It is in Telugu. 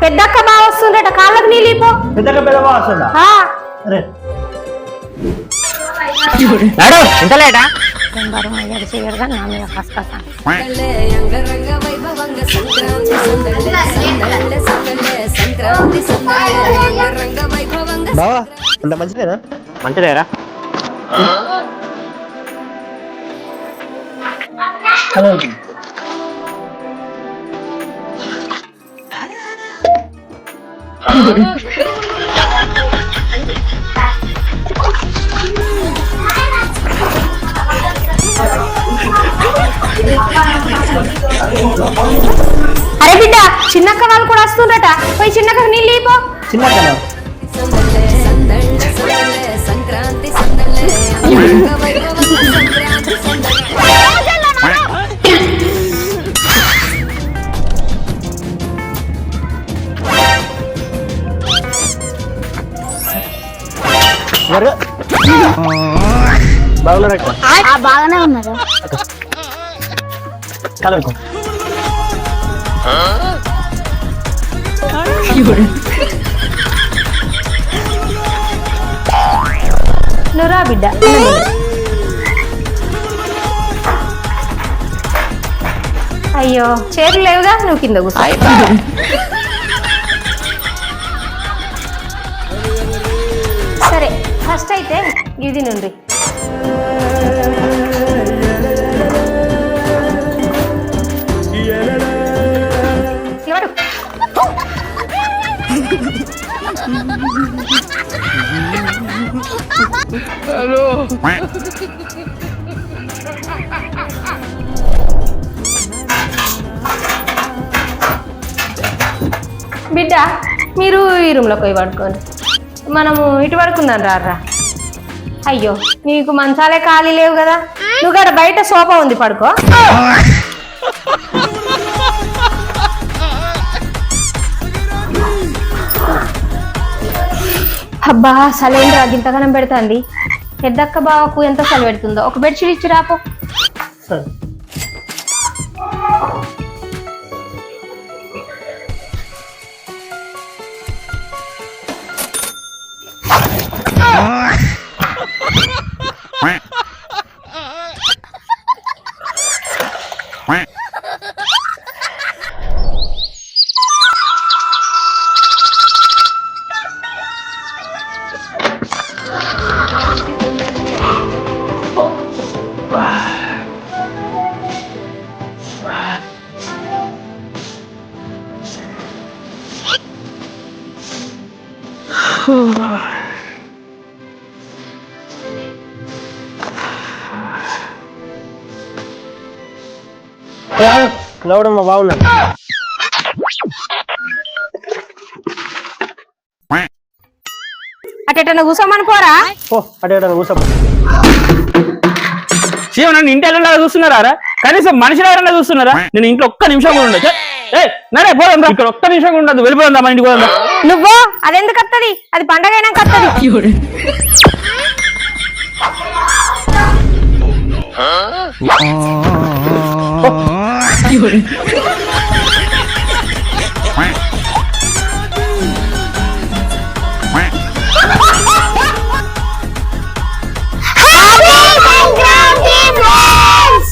పెద్దక్క బాగా వస్తుందట కాళ్ళకు నీళ్ళిపో. పెద్దక్క పెద్ద బాగా వస్తుందా? అరే ఎంత లేటా బావా అంత మంచిదేనా? మంచిదేరా. అరే బిడ్డ చిన్నక్క వాళ్ళు కూడా వస్తుందట, పోయి చిన్నక్క నీళ్ళు ఇపో. చిన్నక్క బాగానే ఉన్నారు. కలవకు నువ్వురా బిడ్డ. అయ్యో చేతులు లేవుగా, నువ్వు కింద కూర్చో. సరే ఫస్ట్ అయితే ఇది నుండి ఎవరు బిడ్డ మీరు ఈ రూమ్లోకి పోయి పడుకోండి, మనము ఇటు పడుకుందాం రారా. అయ్యో నీకు మంచాలే ఖాళీ లేవు కదా, నువ్వు కూడా బయట సోఫా ఉంది పడుకో. అబ్బా సలేంద్రా గింతగానం పెడుతుంది. పెద్దక్క బావకు ఎంత సలి పెడుతుందో, ఒక బెడ్షీట్ ఇచ్చి రాపో. నవ్వడమ్మా బాగున్నాను. అటెటన్నా కూర్చోమని పోరా. ఓ అటే కూర్చో. శివ నన్ను ఇంటి ఎలా చూస్తున్నారా? కనీసం మనిషిని ఎవరన్నా చూస్తున్నారా? నేను ఇంట్లో ఒక్క నిమిషం కూడా ఉండదు. నరే పోదా, ఇక్కడ ఒక్క నిమిషం ఉండదు, వెళ్ళిపోదా మా ఇంటికి పోదా. నువ్వు అదెందుకు వస్తుంది, అది పండగ అయినా వస్తుంది.